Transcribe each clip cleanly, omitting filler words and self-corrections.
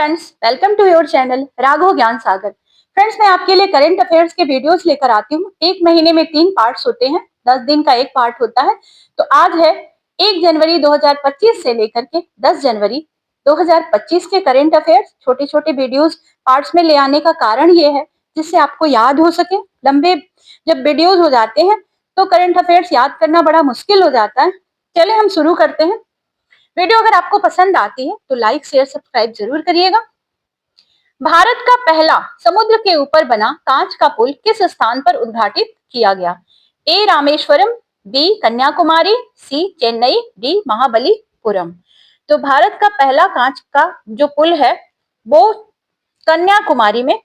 Friends, welcome to your channel Raghav Gyan Sagar. Friends, मैं आपके लिए करंट अफेयर्स के वीडियोस लेकर आती हूँ। एक महीने में 3 पार्ट्स होते हैं, 10 दिन का एक पार्ट होता है। तो आज है 1 जनवरी 2025 से लेकर के 10 जनवरी 2025 के करंट अफेयर्स। छोटे छोटे वीडियोस पार्ट्स में ले आने का कारण ये है जिससे आपको याद हो सके। लंबे जब वीडियोस हो जाते हैं तो करंट अफेयर्स याद करना बड़ा मुश्किल हो जाता है। चलिए हम शुरू करते हैं। वीडियो अगर आपको पसंद आती है तो लाइक शेयर सब्सक्राइब जरूर करिएगा। भारत का पहला समुद्र के ऊपर बना कांच का पुल किस स्थान पर उद्घाटित किया गया? ए रामेश्वरम, बी कन्याकुमारी, सी चेन्नई, डी महाबलीपुरम। तो भारत का पहला कांच का जो पुल है वो कन्याकुमारी में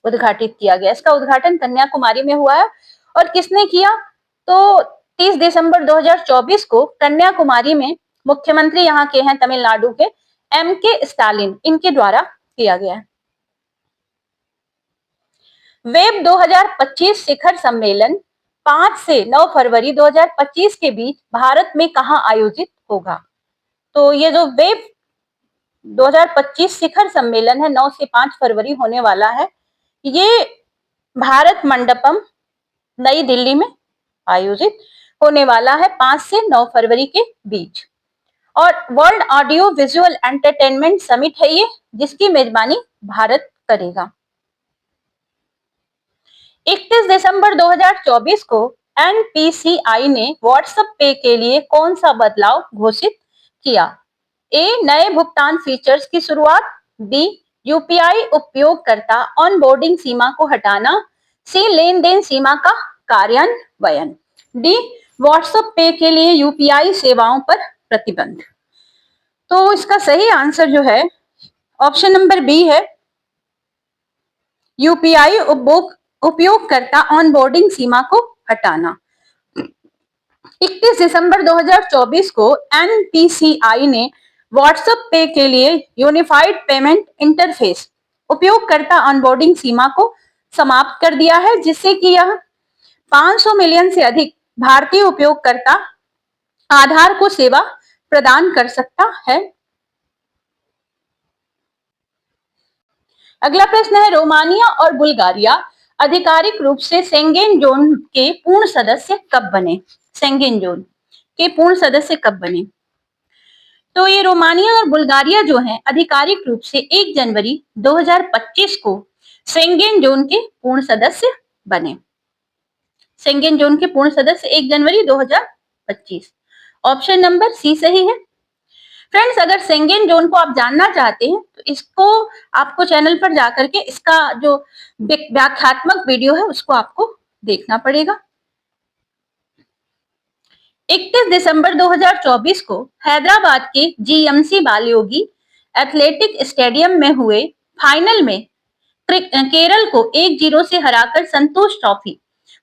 उद्घाटित किया गया। इसका उद्घाटन कन्याकुमारी में हुआ है। और किसने किया? तो 30 दिसंबर 2024 को कन्याकुमारी में मुख्यमंत्री यहाँ के हैं तमिलनाडु के M.K. स्टालिन, इनके द्वारा किया गया है। वेब 2025 शिखर सम्मेलन 5 से 9 फरवरी 2025 के बीच भारत में कहां आयोजित होगा? तो ये जो वेब 2025 शिखर सम्मेलन है 9 से 5 फरवरी होने वाला है, ये भारत मंडपम नई दिल्ली में आयोजित होने वाला है 5 से 9 फरवरी के बीच। और world audio visual entertainment summit है ये, जिसकी मेजबानी भारत करेगा। 31 दिसंबर 2024 को एनपीसीआई ने व्हाट्सएप पे के लिए कौन सा बदलाव घोषित किया? ए नए भुगतान फीचर्स की शुरुआत, बी यूपीआई उपयोगकर्ता ऑनबोर्डिंग सीमा को हटाना, सी लेन देन सीमा का कार्यान्वयन, डी व्हाट्सएप पे के लिए यूपीआई सेवाओं पर प्रतिबंध। तो इसका सही आंसर जो है ऑप्शन नंबर बी है, यूपीआई उपयोगकर्ता ऑनबोर्डिंग सीमा को हटाना। 31 दिसंबर 2024 को एनपीसीआई ने व्हाट्सएप पे के लिए यूनिफाइड पेमेंट इंटरफेस उपयोगकर्ता ऑनबोर्डिंग सीमा को समाप्त कर दिया है, जिससे कि यह 500 मिलियन से अधिक भारतीय उपयोगकर्ता आधार को सेवा प्रदान कर सकता है। अगला प्रश्न है, रोमानिया और बुल्गारिया आधिकारिक रूप से शेंगेन जोन के पूर्ण सदस्य कब बने? शेंगेन जोन के पूर्ण सदस्य कब बने? तो ये रोमानिया और बुल्गारिया जो हैं आधिकारिक रूप से 1 जनवरी 2025 को शेंगेन जोन के पूर्ण सदस्य बने। शेंगेन जोन के पूर्ण सदस्य 1 जनवरी 2025। ऑप्शन नंबर सी सही है। फ्रेंड्स, अगर शेंगेन जोन को आप जानना चाहते हैं तो इसको आपको चैनल पर जाकर के इसका जो व्याख्यात्मक वीडियो है उसको आपको देखना पड़ेगा। 31 दिसंबर 2024 को हैदराबाद के जीएमसी बालयोगी एथलेटिक स्टेडियम में हुए फाइनल में केरल को 1-0 से हराकर संतोष ट्रॉफी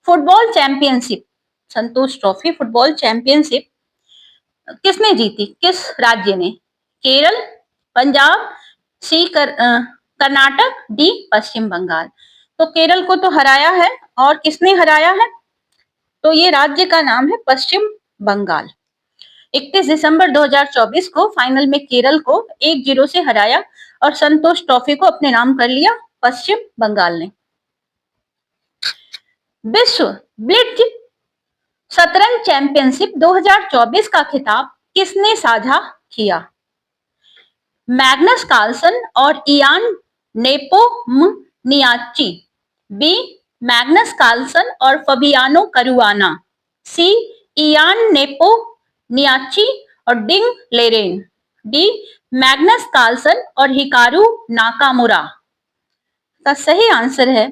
फुटबॉल चैंपियनशिप किसने जीती? किस राज्य ने? केरल, पंजाब, सी कर्नाटक, डी पश्चिम बंगाल। तो केरल को तो हराया है, और किसने हराया है? तो ये राज्य का नाम है पश्चिम बंगाल। 31 दिसंबर 2024 को फाइनल में केरल को 1-0 से हराया और संतोष ट्रॉफी को अपने नाम कर लिया पश्चिम बंगाल ने। विश्व ब्लिट्ज शतरंज चैंपियनशिप 2024 का खिताब किसने साझा किया? मैग्नस कार्लसन और इयान नेपोमुनियाच्ची, बी मैग्नस कार्लसन और फबियानो करुआना, सी इयान नेपोमुनियाच्ची और डिंग लेरेन, डी मैग्नस कार्लसन और हिकारू नाकामुरा। का सही आंसर है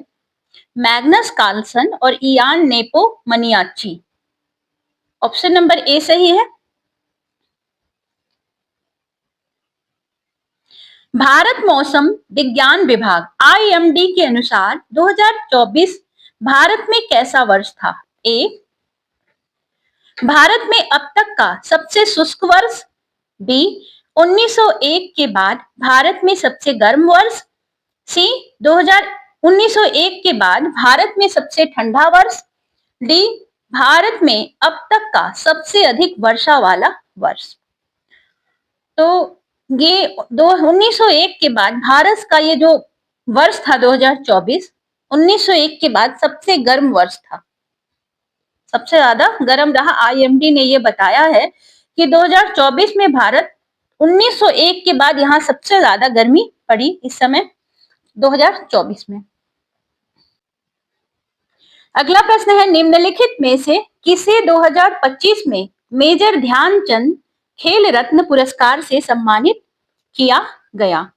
मैग्नस कार्लसन और इयान नेपोमुनियाच्ची। ऑप्शन नंबर ए सही है। भारत मौसम विज्ञान विभाग IMD के अनुसार 2024 भारत में कैसा वर्ष था? ए भारत में अब तक का सबसे शुष्क वर्ष, बी 1901 के बाद भारत में सबसे गर्म वर्ष, सी 1901 के बाद भारत में सबसे ठंडा वर्ष, डी भारत में अब तक का सबसे अधिक वर्षा वाला वर्ष। तो ये 1901 के बाद भारत का ये जो वर्ष था 2024, 1901 के बाद सबसे गर्म वर्ष था, सबसे ज्यादा गर्म रहा। आईएमडी ने ये बताया है कि 2024 में भारत 1901 के बाद यहाँ सबसे ज्यादा गर्मी पड़ी इस समय 2024 में। अगला प्रश्न है, निम्नलिखित में से किसे 2025 में मेजर ध्यानचंद खेल रत्न पुरस्कार से सम्मानित किया गया?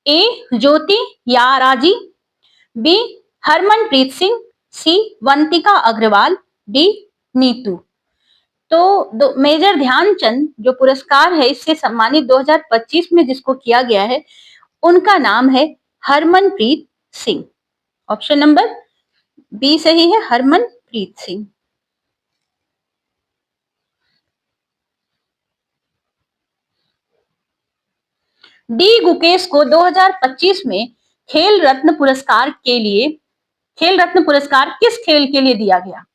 ए ज्योति याराजी, बी हरमनप्रीत सिंह, सी वंतिका अग्रवाल, डी नीतू। तो मेजर ध्यानचंद जो पुरस्कार है इससे सम्मानित 2025 में जिसको किया गया है उनका नाम है Harmanpreet Singh. Option number B सही है, हरमनप्रीत सिंह। डी गुकेश को 2025 में खेल रत्न पुरस्कार के लिए, खेल रत्न पुरस्कार किस खेल के लिए दिया गया?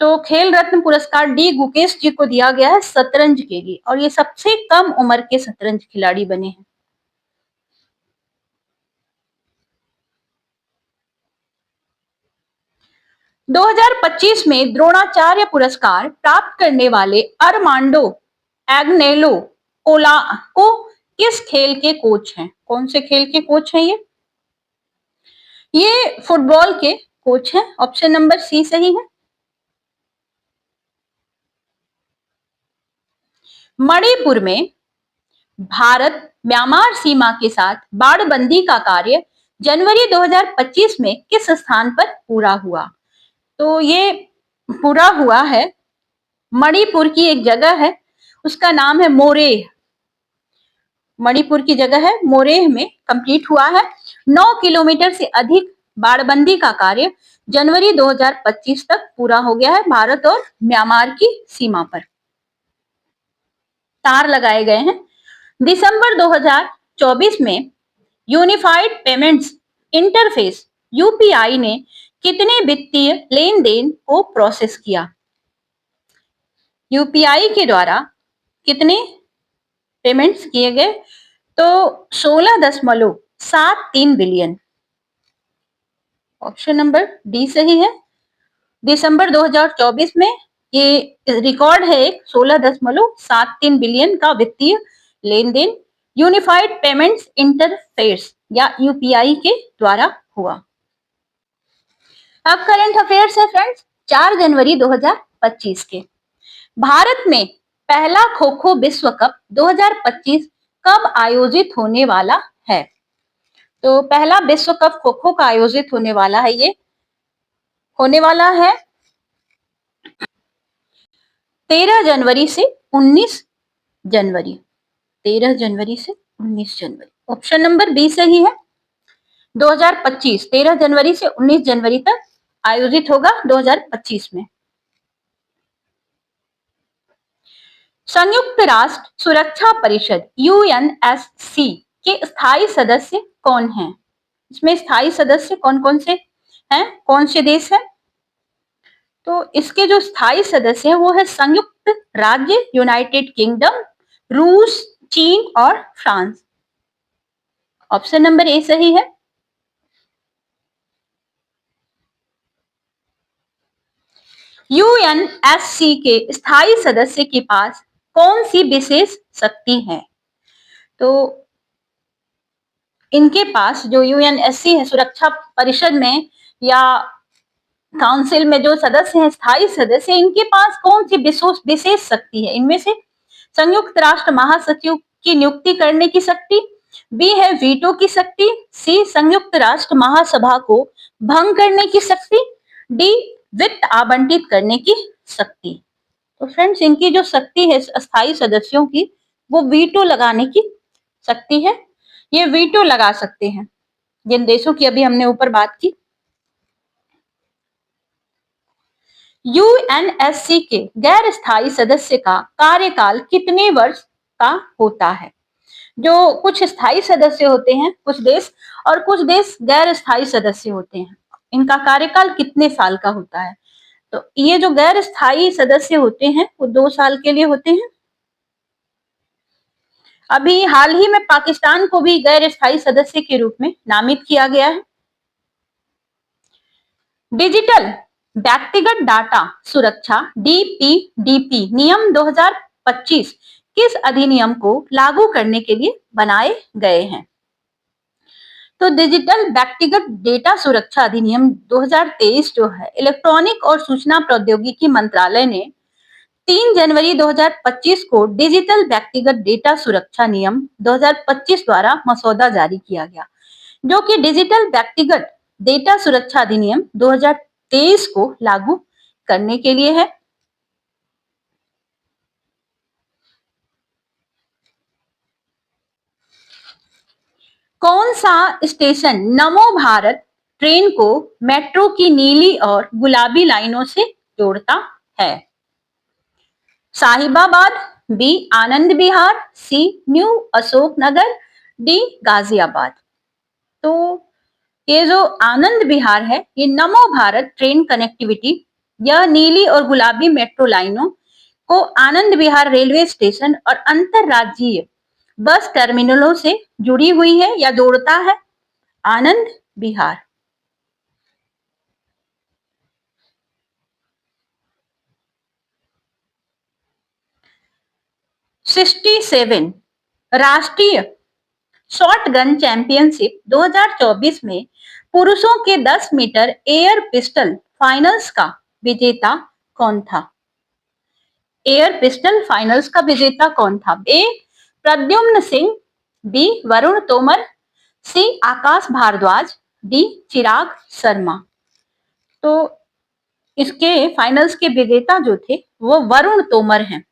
तो खेल रत्न पुरस्कार डी गुकेश जी को दिया गया है शतरंज के लिए, और ये सबसे कम उम्र के शतरंज खिलाड़ी बने हैं। - 2025 में द्रोणाचार्य पुरस्कार प्राप्त करने वाले अरमांडो एग्नेलो ओला को किस खेल के कोच हैं? कौन से खेल के कोच हैं ये फुटबॉल के कोच हैं। ऑप्शन नंबर सी सही है। मणिपुर में भारत म्यांमार सीमा के साथ बाड़बंदी का कार्य जनवरी 2025 में किस स्थान पर पूरा हुआ? तो ये पूरा हुआ है मणिपुर की एक जगह है, उसका नाम है मोरेह। मणिपुर की जगह है मोरेह में कंप्लीट हुआ है। 9 किलोमीटर से अधिक बाड़बंदी का कार्य जनवरी 2025 तक पूरा हो गया है। भारत और म्यांमार की सीमा पर तार लगाए गए हैं। दिसंबर 2024 में यूनिफाइड पेमेंट्स इंटरफेस यूपीआई ने कितने वित्तीय लेन देन को प्रोसेस किया? यूपीआई के द्वारा कितने पेमेंट्स किए गए? तो 16.73 बिलियन। ऑप्शन नंबर डी सही है। दिसंबर 2024 में ये रिकॉर्ड है एक 16.73 बिलियन का वित्तीय लेन देन यूनिफाइड पेमेंट्स इंटरफेस या यूपीआई के द्वारा हुआ। अब करंट अफेयर्स है फ्रेंड्स 4 जनवरी 2025 के। भारत में पहला खो खो विश्व कप 2025 कब आयोजित होने वाला है? तो पहला विश्व कप खो खो का आयोजित होने वाला है, ये होने वाला है 13 जनवरी से 19 जनवरी। 13 जनवरी से 19 जनवरी। ऑप्शन नंबर बी सही है। 2025 13 जनवरी से 19 जनवरी तक आयोजित होगा 2025 में। संयुक्त राष्ट्र सुरक्षा परिषद यूएनएससी के स्थायी सदस्य कौन हैं? इसमें स्थायी सदस्य कौन कौन से हैं, कौन से देश हैं? तो इसके जो स्थायी सदस्य हैं वो है संयुक्त राज्य, यूनाइटेड किंगडम, रूस, चीन और फ्रांस। ऑप्शन नंबर ए सही है। यूएनएससी के स्थायी सदस्य के पास कौन सी विशेष शक्ति है? तो इनके पास जो यूएनएससी है सुरक्षा परिषद में या काउंसिल में जो सदस्य हैं, स्थायी सदस्य, इनके पास कौन सी विशेष शक्ति है? इनमें से संयुक्त राष्ट्र महासचिव की नियुक्ति करने की शक्ति, बी है वीटो की शक्ति, सी संयुक्त राष्ट्र महासभा को भंग करने की शक्ति, डी वित्त आवंटित करने की शक्ति। तो फ्रेंड्स इनकी जो शक्ति है अस्थायी सदस्यों की वो वीटो लगाने की शक्ति है। ये वीटो लगा सकते हैं जिन देशों की अभी हमने ऊपर बात की। यूएनएससी के गैर स्थायी सदस्य का कार्यकाल कितने वर्ष का होता है? जो कुछ स्थायी सदस्य होते हैं कुछ देश, और कुछ देश गैर स्थायी सदस्य होते हैं, इनका कार्यकाल कितने साल का होता है? तो ये जो गैर स्थायी सदस्य होते हैं वो 2 साल के लिए होते हैं। अभी हाल ही में पाकिस्तान को भी गैर स्थायी सदस्य के रूप में नामित किया गया है। डिजिटल व्यक्तिगत डाटा सुरक्षा डीपीडीपी नियम 2025 किस अधिनियम को लागू करने के लिए बनाए गए हैं? तो डिजिटल व्यक्तिगत डेटा सुरक्षा अधिनियम 2023 जो है, इलेक्ट्रॉनिक और सूचना प्रौद्योगिकी मंत्रालय ने 3 जनवरी 2025 को डिजिटल व्यक्तिगत डेटा सुरक्षा नियम 2025 द्वारा मसौदा जारी किया गया, जो कि डिजिटल व्यक्तिगत डेटा सुरक्षा अधिनियम 2023 को लागू करने के लिए है। कौन सा स्टेशन नमो भारत ट्रेन को मेट्रो की नीली और गुलाबी लाइनों से जोड़ता है? साहिबाबाद, बी आनंद विहार, सी न्यू अशोक नगर, डी गाजियाबाद। तो ये जो आनंद विहार है, ये नमो भारत ट्रेन कनेक्टिविटी, यह नीली और गुलाबी मेट्रो लाइनों को आनंद विहार रेलवे स्टेशन और अंतरराज्यीय बस टर्मिनलों से जुड़ी हुई है या जोड़ता है। आनंद विहार। ₹67 राष्ट्रीय शॉटगन चैंपियनशिप 2024 में पुरुषों के 10 मीटर एयर पिस्टल फाइनल्स का विजेता कौन था? एयर पिस्टल फाइनल्स का विजेता कौन था? ए प्रद्युम्न सिंह, बी वरुण तोमर, सी आकाश भारद्वाज, डी चिराग शर्मा। तो इसके फाइनल्स के विजेता जो थे वो वरुण तोमर हैं,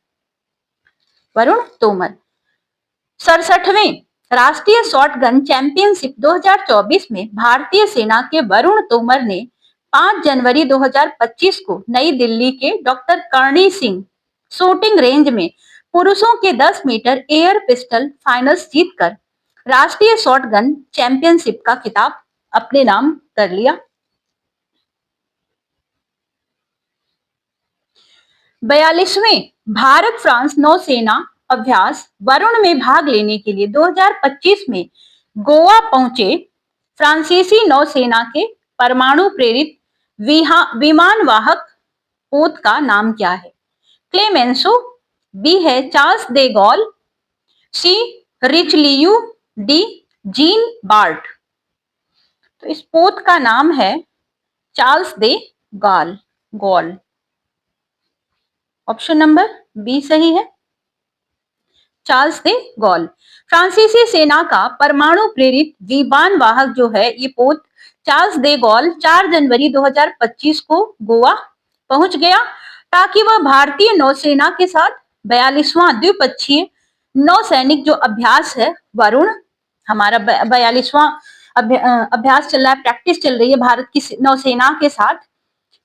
वरुण तोमर। 67वें राष्ट्रीय शॉटगन चैंपियनशिप 2024 में भारतीय सेना के वरुण तोमर ने 5 जनवरी 2025 को नई दिल्ली के doctor Karni Singh shooting range में पुरुषों के 10 मीटर एयर पिस्टल फाइनल्स जीतकर राष्ट्रीय शॉटगन चैंपियनशिप का खिताब अपने नाम कर लिया। 42वें भारत फ्रांस नौसेना अभ्यास वरुण में भाग लेने के लिए 2025 में गोवा पहुंचे फ्रांसीसी नौसेना के परमाणु प्रेरित विमान वाहक पोत का नाम क्या है? क्लेमेंसो, बी है चार्ल्स दे गॉल, सी रिचलियू, डी जीन बार्ट। तो इस पोत का नाम है चार्ल्स दे गॉल। ऑप्शन नंबर बी सही है, चार्ल्स दे गॉल। फ्रांसीसी सेना का परमाणु प्रेरित विमान वाहक जो है ये पोत चार्ल्स दे गॉल 4 जनवरी 2025 को गोवा पहुंच गया ताकि वह भारतीय नौसेना के साथ 42वां द्विपक्षीय नौसैनिक जो अभ्यास है वरुण, हमारा 42वां अभ्यास चल रहा है, प्रैक्टिस चल रही है भारत की नौसेना के साथ।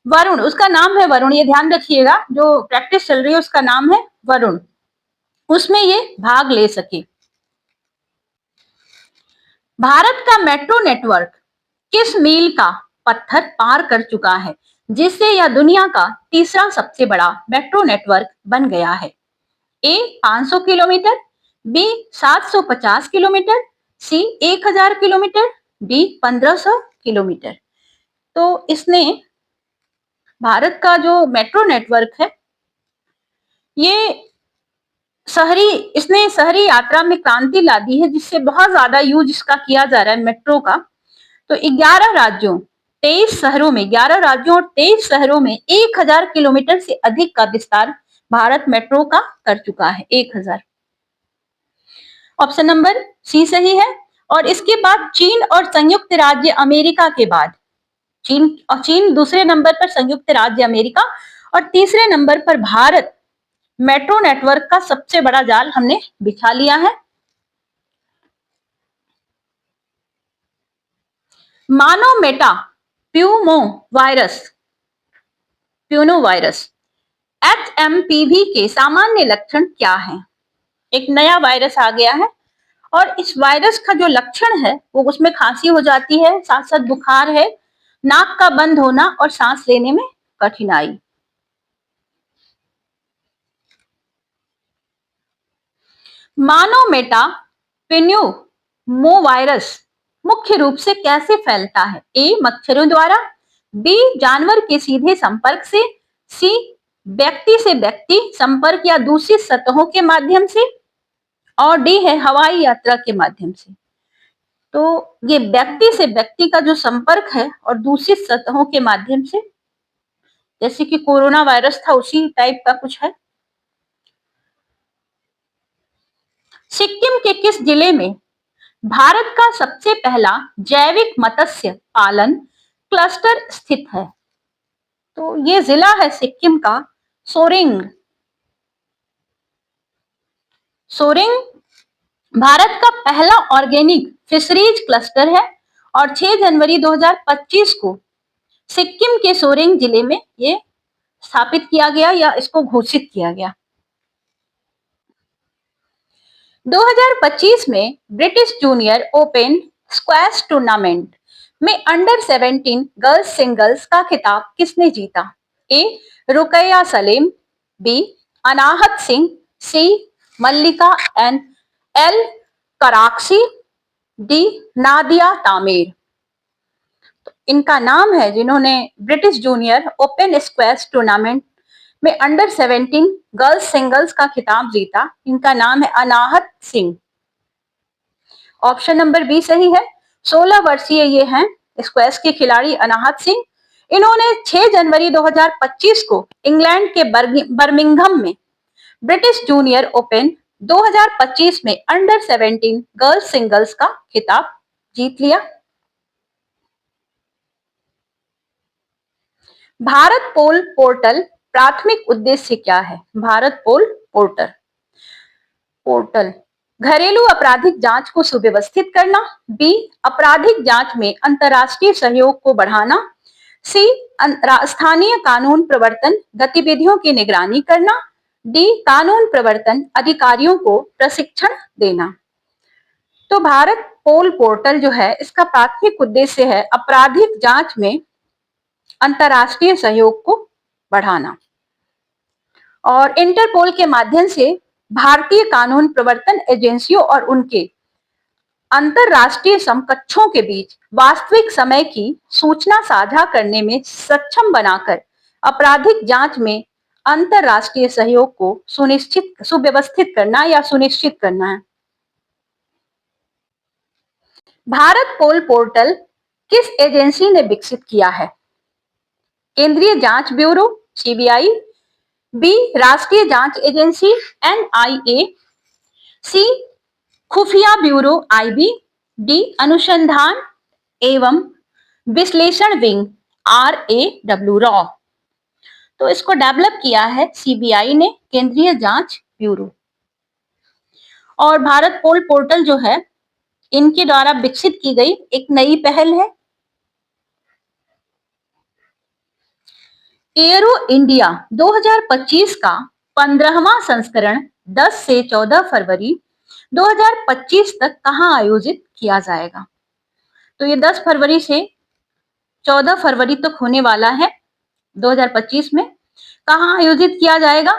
वरुण, उसका नाम है वरुण, ये ध्यान रखिएगा, जो प्रैक्टिस चल रही है उसका नाम है वरुण, उसमें ये भाग ले सके। भारत का मेट्रो नेटवर्क किस मील का पत्थर पार कर चुका है जिससे यह दुनिया का तीसरा सबसे बड़ा मेट्रो नेटवर्क बन गया है? ए 500 किलोमीटर, बी 750 किलोमीटर, सी 1000 किलोमीटर, डी 1500 किलोमीटर। तो इसने भारत का जो मेट्रो नेटवर्क है ये इसने शहरी यात्रा में क्रांति ला दी है, जिससे बहुत ज्यादा यूज इसका किया जा रहा है मेट्रो का। तो 11 राज्यों 23 शहरों में 11 राज्यों और 23 शहरों में 1000 किलोमीटर से अधिक का विस्तार भारत मेट्रो का कर चुका है। 1000। ऑप्शन नंबर सी सही है। और इसके बाद चीन और संयुक्त राज्य अमेरिका के बाद चीन दूसरे नंबर पर, संयुक्त राज्य अमेरिका और तीसरे नंबर पर भारत मेट्रो नेटवर्क का सबसे बड़ा जाल हमने बिछा लिया है। मानोमेटा प्यूनोवायरस HMPV के सामान्य लक्षण क्या हैं? एक नया वायरस आ गया है और इस वायरस का जो लक्षण है वो उसमें खांसी हो जाती है, साथ साथ बुखार है, नाक का बंद होना और सांस लेने में कठिनाई। मानोमेटा पेन्यूमोवायरस मुख्य रूप से कैसे फैलता है? ए मच्छरों द्वारा, बी जानवर के सीधे संपर्क से, सी व्यक्ति से व्यक्ति संपर्क या दूषित सतहों के माध्यम से, और डी है हवाई यात्रा के माध्यम से। तो ये व्यक्ति से व्यक्ति का जो संपर्क है और दूषित सतहों के माध्यम से, जैसे कि कोरोना वायरस था उसी टाइप का कुछ है। सिक्किम के किस जिले में भारत का सबसे पहला जैविक मत्स्य पालन क्लस्टर स्थित है? तो ये जिला है सिक्किम का सोरेंग। सोरेंग भारत का पहला ऑर्गेनिक फिशरीज क्लस्टर है और 6 जनवरी 2025 को सिक्किम के सोरेंग जिले में ये स्थापित किया गया या इसको घोषित किया गया। 2025 में British junior open squash tournament में अंडर 17 गर्ल्स सिंगल्स का खिताब किसने जीता? ए रुकैया सलीम, बी अनाहत सिंह, सी मल्लिका एल कराक्सी, डी नादिया तामिर। तो इनका नाम है जिन्होंने British junior open squash tournament में अंडर 17 गर्ल्स सिंगल्स का खिताब जीता, इनका नाम है अनाहत सिंह। ऑप्शन नंबर बी सही है। 16 वर्षीय ये हैं स्क्वैश के खिलाड़ी अनाहत सिंह। इन्होंने 6 जनवरी 2025 को इंग्लैंड के बर्मिंघम में ब्रिटिश जूनियर ओपन 2025 में अंडर 17 गर्ल्स सिंगल्स का खिताब जीत लिया। भारत पोल पोर्टल प्राथमिक उद्देश्य क्या है? भारत पोल पोर्टल घरेलू आपराधिक जांच को सुव्यवस्थित करना, बी आपराधिक जांच में अंतर्राष्ट्रीय सहयोग को बढ़ाना, सी स्थानीय कानून प्रवर्तन गतिविधियों की निगरानी करना, डी कानून प्रवर्तन अधिकारियों को प्रशिक्षण देना। तो भारत पोल पोर्टल जो है इसका प्राथमिक उद्देश्य है आपराधिक जांच में अंतर्राष्ट्रीय सहयोग को बढ़ाना और इंटरपोल के माध्यम से भारतीय कानून प्रवर्तन एजेंसियों और उनके अंतरराष्ट्रीय समकक्षों के बीच वास्तविक समय की सूचना साझा करने में सक्षम बनाकर आपराधिक जांच में अंतरराष्ट्रीय सहयोग को सुव्यवस्थित करना या सुनिश्चित करना है। भारत पोल पोर्टल किस एजेंसी ने विकसित किया है? केंद्रीय जांच ब्यूरो सीबीआई, बी राष्ट्रीय जांच एजेंसी एनआईए, सी खुफिया ब्यूरो आईबी, डी अनुसंधान एवं विश्लेषण विंग RAW रॉ। तो इसको डेवलप किया है सीबीआई ने, केंद्रीय जांच ब्यूरो। और भारत पोल पोर्टल जो है इनके द्वारा विकसित की गई एक नई पहल है। एरो इंडिया 2025 का 15वां संस्करण 10 से 14 फरवरी 2025 तक कहां आयोजित किया जाएगा? तो ये 10 फरवरी से 14 फरवरी तक होने वाला है 2025 में। कहां आयोजित किया जाएगा?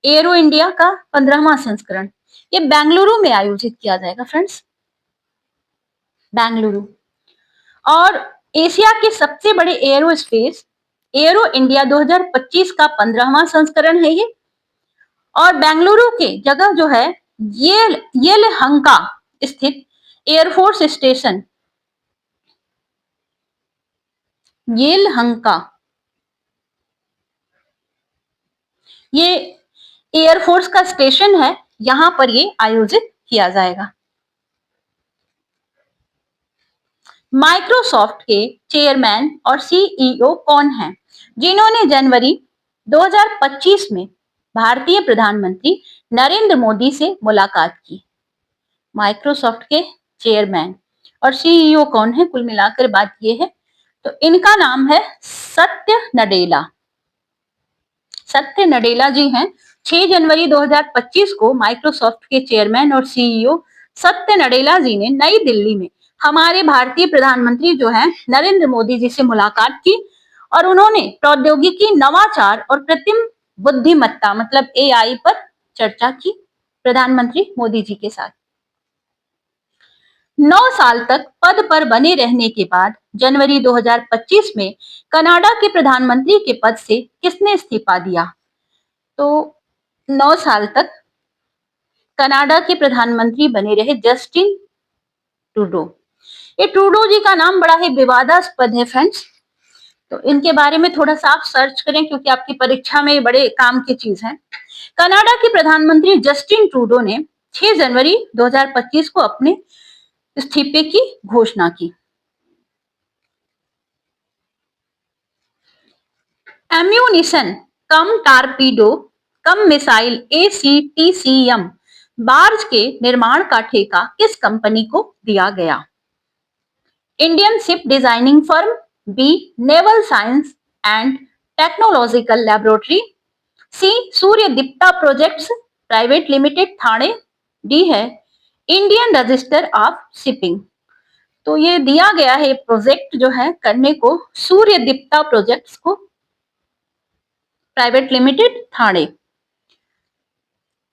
एरो इंडिया का 15वां संस्करण ये बेंगलुरु में आयोजित किया जाएगा फ्रेंड्स, बेंगलुरु। और एशिया के सबसे बड़े एरोस्पेस एरो इंडिया 2025 का 15वां संस्करण है ये। और बेंगलुरु के जगह जो है येलहंका स्थित एयरफोर्स स्टेशन, येलहंका ये एयरफोर्स का स्टेशन है, यहां पर ये आयोजित किया जाएगा। माइक्रोसॉफ्ट के चेयरमैन और सीईओ कौन हैं जिन्होंने जनवरी 2025 में भारतीय प्रधानमंत्री नरेंद्र मोदी से मुलाकात की? माइक्रोसॉफ्ट के चेयरमैन और सीईओ कौन है? कुल मिलाकर बात ये है, तो इनका नाम है सत्य नडेला। सत्य नडेला जी हैं। 6 जनवरी 2025 को माइक्रोसॉफ्ट के चेयरमैन और सीईओ सत्य नडेला जी ने नई दिल्ली में हमारे भारतीय प्रधानमंत्री जो हैं नरेंद्र मोदी जी से मुलाकात की और उन्होंने प्रौद्योगिकी, नवाचार और कृत्रिम बुद्धिमत्ता मतलब AI पर चर्चा की। प्रधानमंत्री मोदी जी के साथ। 9 साल तक पद पर बने रहने के बाद जनवरी 2025 में कनाडा के प्रधानमंत्री के पद से किसने इस्तीफा दिया? तो 9 साल तक कनाडा के प्रधानमंत्री बने रहे जस्टिन ट्रूडो। ये ट्रूडो जी का नाम बड़ा ही विवादास्पद है फ्रेंड्स, तो इनके बारे में थोड़ा सा आप सर्च करें क्योंकि आपकी परीक्षा में बड़े काम की चीज है। कनाडा के प्रधानमंत्री जस्टिन ट्रूडो ने 6 जनवरी 2025 को अपने इस्तीफे की घोषणा की। Ammunition cum torpedo cum missile ACTCM barge के निर्माण का ठेका किस कंपनी को दिया गया? Indian ship designing firm, B naval science and technological laboratory, C Surya Deepta projects private limited Thane, D है इंडियन रजिस्टर ऑफ शिपिंग। तो ये दिया गया है प्रोजेक्ट जो है करने को सूर्य दीप्ता प्रोजेक्ट्स को private limited Thane.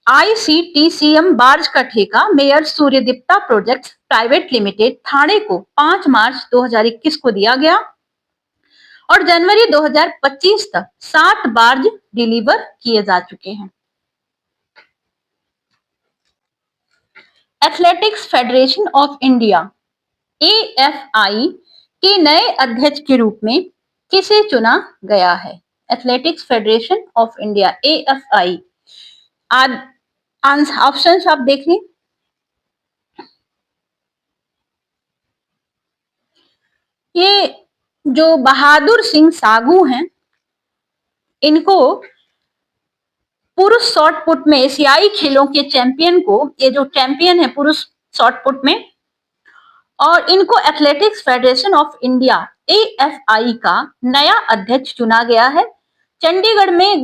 ICTCM barge का ठेका मेयर Suryadeepta projects private limited Thane को 5 मार्च 2021 को दिया गया और जनवरी 2025 तक 60 बार्ज डिलीवर किए जा चुके हैं। Athletics federation of India AFI के नए अध्यक्ष के रूप में किसे चुना गया है? Athletics federation of India AFI। Options आप देख लें। ये जो बहादुर सिंह सागू हैं, इनको पुरुष शॉटपुट में एशियाई खेलों के चैंपियन को, ये जो चैंपियन है पुरुष शॉटपुट में, और इनको athletics federation of India AFI का नया अध्यक्ष चुना गया है। चंडीगढ़ में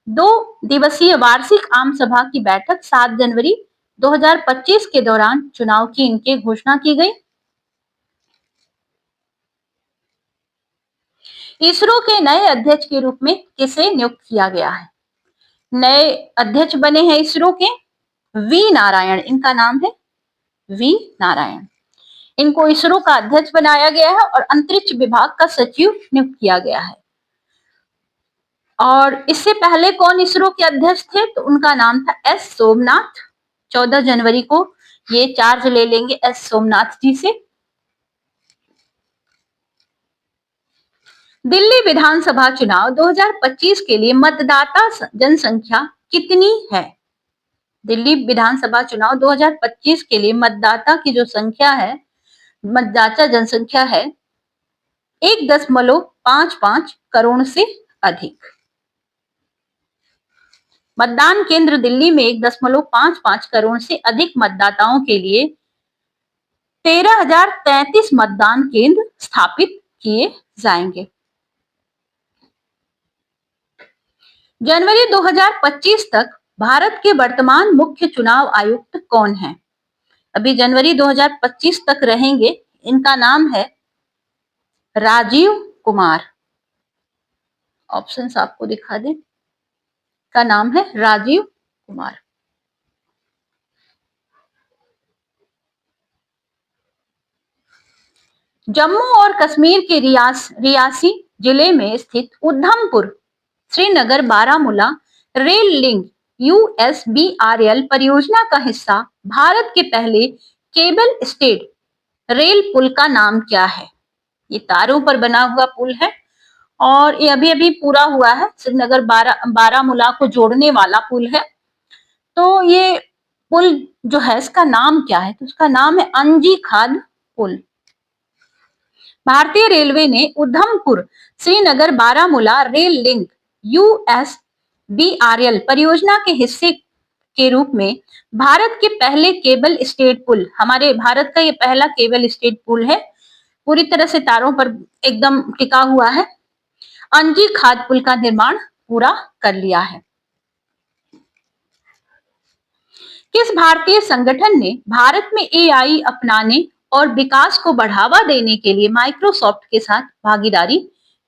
2 दिवसीय वार्षिक आम सभा की बैठक 7 जनवरी 2025 के दौरान चुनाव की इनके घोषणा की गई। इसरो के नए अध्यक्ष के रूप में किसे नियुक्त किया गया है? नए अध्यक्ष बने हैं इसरो के V नारायण, इनका नाम है V नारायण। इनको इसरो का अध्यक्ष बनाया गया है और अंतरिक्ष विभाग का सचिव नियुक्त किया गया है। और इससे पहले कौन इसरो के अध्यक्ष थे? तो उनका नाम था S सोमनाथ। 14 जनवरी को ये चार्ज ले लेंगे S सोमनाथ जी से। दिल्ली विधानसभा चुनाव 2025 के लिए मतदाता जनसंख्या कितनी है? दिल्ली विधानसभा चुनाव 2025 के लिए मतदाता की जो संख्या है, मतदाता जनसंख्या है 1.55 करोड़ से अधिक। मतदान केंद्र दिल्ली में 1.55 करोड़ से अधिक मतदाताओं के लिए 13,033 मतदान केंद्र स्थापित किए जाएंगे। जनवरी 2025 तक भारत के वर्तमान मुख्य चुनाव आयुक्त कौन है? अभी जनवरी 2025 तक रहेंगे, इनका नाम है राजीव कुमार। ऑप्शंस आपको दिखा दें, का नाम है राजीव कुमार। जम्मू और कश्मीर के रियासी जिले में स्थित Udhampur Srinagar Baramulla rail link USBRL परियोजना का हिस्सा भारत के पहले केबल स्टेड रेल पुल का नाम क्या है? ये तारों पर बना हुआ पुल है और ये अभी अभी पूरा हुआ है। श्रीनगर बारामूला को जोड़ने वाला पुल है। तो ये पुल जो है इसका नाम क्या है? तो उसका नाम है अंजी खाद पुल। भारतीय रेलवे ने Udhampur Srinagar Baramulla rail link USBRL परियोजना के हिस्से के रूप में भारत के पहले केबल स्टेड पुल, हमारे भारत का ये पहला केबल स्टेड पुल है, पूरी तरह से तारों पर एकदम टिका हुआ है। अंजी खाद पुल का निर्माण पूरा कर लिया है। किस भारतीय संगठन ने भारत में AI अपनाने और विकास को बढ़ावा देने के लिए माइक्रोसॉफ्ट के साथ भागीदारी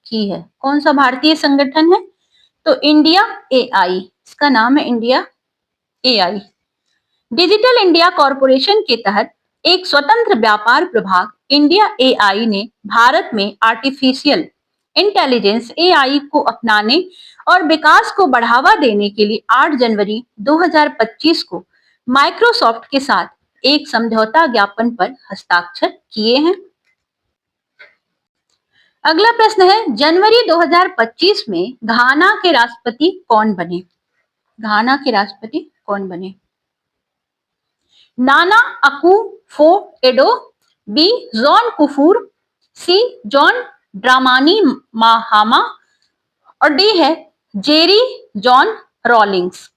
की है? कौन सा भारतीय संगठन है? तो इंडिया AI, इसका नाम है India AI. Digital India corporation के तहत एक स्वतंत्र व्यापार प्रभाग इंडिया एआई ने भारत में आर्टिफिशियल इंटेलिजेंस एआई को अपनाने और विकास को बढ़ावा देने के लिए 8 जनवरी 2025 को माइक्रोसॉफ्ट के साथ एक समझौता ज्ञापन पर हस्ताक्षर किए हैं। अगला प्रश्न है, जनवरी 2025 में घाना के राष्ट्रपति कौन बने? घाना के राष्ट्रपति कौन बने? नाना अकुफो-एडो, बी जॉन कुफूर, सी जॉन ड्रामानी माहामा और डी है जेरी जॉन रॉलिंग्स।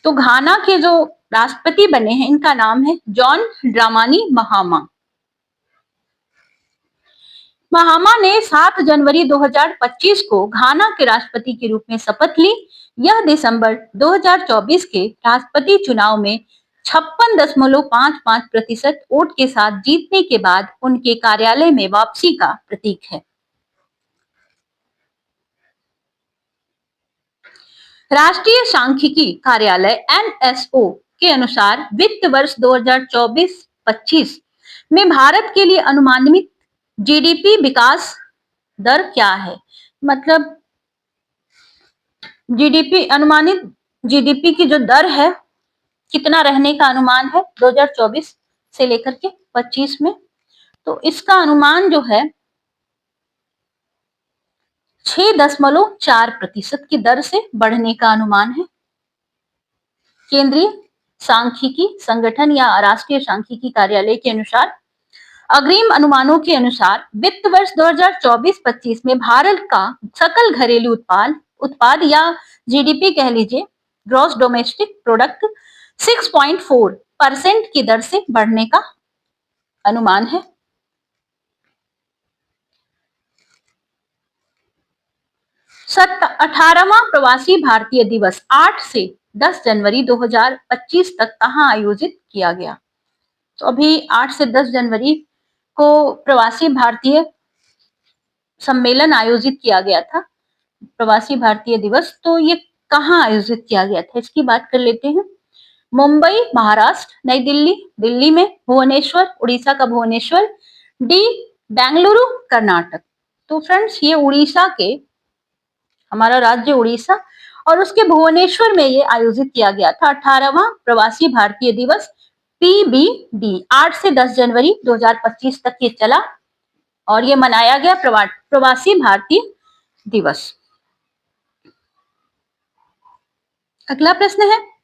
तो घाना के जो राष्ट्रपति बने हैं इनका नाम है जॉन ड्रामानी महामा। महामा ने 7 जनवरी 2025 को घाना के राष्ट्रपति के रूप में शपथ ली। यह दिसंबर 2024 के राष्ट्रपति चुनाव में 56.55% वोट के साथ जीतने के बाद उनके कार्यालय में वापसी का प्रतीक है। राष्ट्रीय सांख्यिकी कार्यालय एनएसओ के अनुसार वित्त वर्ष 2024-25 में भारत के लिए अनुमानित जीडीपी विकास दर क्या है? मतलब अनुमानित जीडीपी की जो दर है कितना रहने का अनुमान है 2024 से लेकर के 25 में, तो इसका अनुमान जो है 6.4% की दर से बढ़ने का अनुमान है। केंद्रीय सांख्यिकी संगठन या राष्ट्रीय सांख्यिकी कार्यालय के अनुसार अग्रिम अनुमानों के अनुसार वित्त वर्ष 2024-25 में भारत का सकल घरेलू उत्पाद या जीडीपी कह लीजिए, ग्रॉस डोमेस्टिक प्रोडक्ट 6.4% की दर से बढ़ने का अनुमान है। अठारहवां प्रवासी भारतीय दिवस 8 से 10 जनवरी 2025 तक कहां आयोजित किया गया? तो अभी 8 से 10 जनवरी को प्रवासी भारतीय सम्मेलन आयोजित किया गया था, प्रवासी भारतीय दिवस। तो ये कहां आयोजित किया गया था इसकी बात कर लेते हैं। मुंबई महाराष्ट्र, नई दिल्ली दिल्ली में, भुवनेश्वर उड़ीसा का भुवनेश्वर, डी बेंगलुरु कर्नाटक। तो फ्रेंड्स ये उड़ीसा के, हमारा राज्य उड़ीसा और उसके भुवनेश्वर में ये आयोजित किया गया था 18वां प्रवासी भारतीय दिवस पीबीडी। 8 से 10 जनवरी 2025 तक ये चला और ये मनाया गया प्रवासी भारतीय दिवस। अगला प्रश्न है,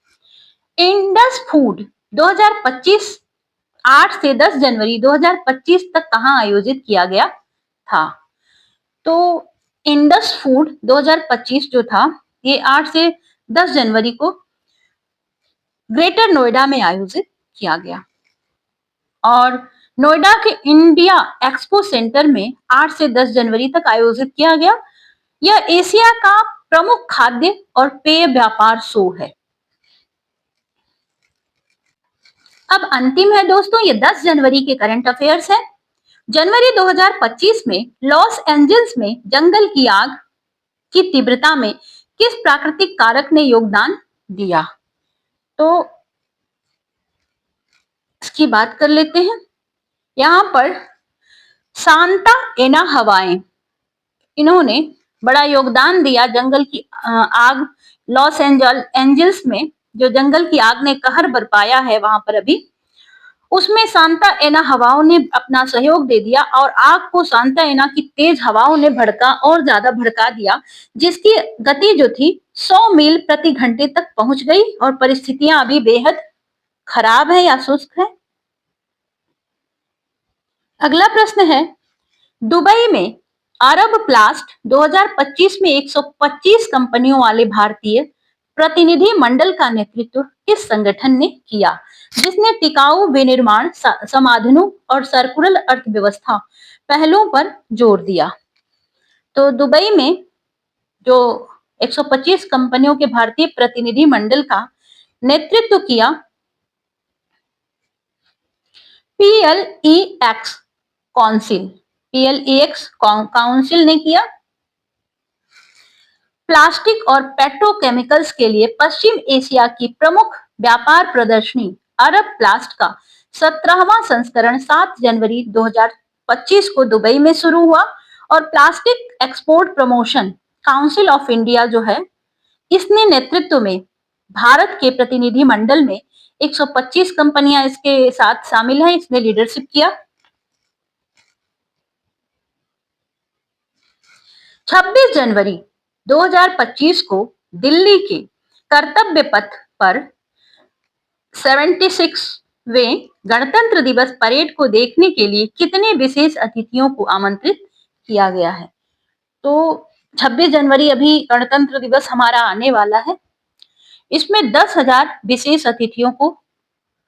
इंडस फूड 2025 8 से 10 जनवरी 2025 तक कहां आयोजित किया गया था? तो इंडस फूड 2025 जो था ये 8 से 10 जनवरी को ग्रेटर नोएडा में आयोजित किया गया और नोएडा के इंडिया एक्सपो सेंटर में 8 से 10 जनवरी तक आयोजित किया गया। यह एशिया का प्रमुख खाद्य और पेय व्यापार शो है। अब अंतिम है दोस्तों, ये 10 जनवरी के करंट अफेयर्स है। जनवरी 2025 में लॉस एंजल्स में जंगल की आग की तीव्रता में किस प्राकृतिक कारक ने योगदान दिया? तो इसकी बात कर लेते हैं। यहाँ पर सांता एना हवाएं, इन्होंने बड़ा योगदान दिया जंगल की आग, लॉस एंजल्स में जो जंगल की आग ने कहर बरपाया है वहां पर अभी, उसमें सांता एना हवाओं ने अपना सहयोग दे दिया और आग को सांता एना की तेज हवाओं ने भड़का और ज्यादा भड़का दिया, जिसकी गति जो थी 100 मील प्रति घंटे तक पहुंच गई और परिस्थितियां अभी बेहद खराब है या शुष्क है। अगला प्रश्न है, दुबई में अरब प्लास्ट 2025 में 125 कंपनियों वाले भारतीय प्रतिनिधि मंडल का नेतृत्व किस संगठन ने किया, जिसने टिकाऊ विनिर्माण समाधानों और सर्कुलर अर्थव्यवस्था पहलों पर जोर दिया? तो दुबई में जो 125 कंपनियों के भारतीय प्रतिनिधि मंडल का नेतृत्व किया PLEX काउंसिल ने किया। प्लास्टिक और पेट्रोकेमिकल्स के लिए पश्चिम एशिया की प्रमुख व्यापार प्रदर्शनी अरब प्लास्ट का 17वां संस्करण 7 जनवरी 2025 को दुबई में शुरू हुआ और plastic export promotion council of India जो है, इसने नेतृत्व में भारत के प्रतिनिधि मंडल में 125 कंपनियां इसके साथ शामिल हैं। इसने लीडरशिप किया। 26 जनवरी 2025 को दिल्ली के कर्तव्य पथ पर 76वें गणतंत्र दिवस परेड को देखने के लिए कितने विशेष अतिथियों को आमंत्रित किया गया है? तो 26 जनवरी अभी गणतंत्र दिवस हमारा आने वाला है। इसमें 10,000 विशेष अतिथियों को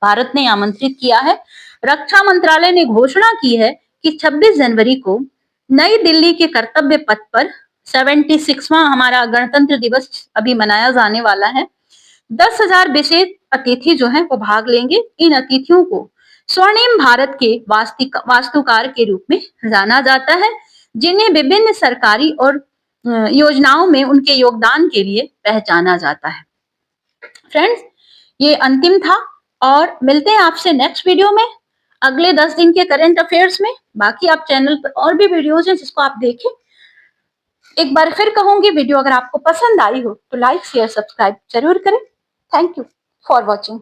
भारत ने आमंत्रित किया है। रक्षा मंत्रालय ने घोषणा की है कि 26 जनवरी को नई दिल्ली के कर्तव्य पथ पर 76वां हमारा गणतंत्र दिवस अभी मनाया जाने वाला है। 10,000 विशेष अतिथि जो हैं वो भाग लेंगे। इन अतिथियों को स्वर्णिम भारत के वास्तुकार के रूप में जाना जाता है, जिन्हें विभिन्न सरकारी और योजनाओं में उनके योगदान के लिए पहचाना जाता है। फ्रेंड्स, ये अंतिम था और मिलते हैं आपसे नेक्स्ट वीडियो में अगले 10 दिन के करंट अफेयर्स में। बाकी आप चैनल पर और भी वीडियोस हैं जिसको आप देखें। एक बार फिर कहूंगी, वीडियो अगर आपको पसंद आई हो तो लाइक शेयर सब्सक्राइब जरूर करें। Thank you for watching.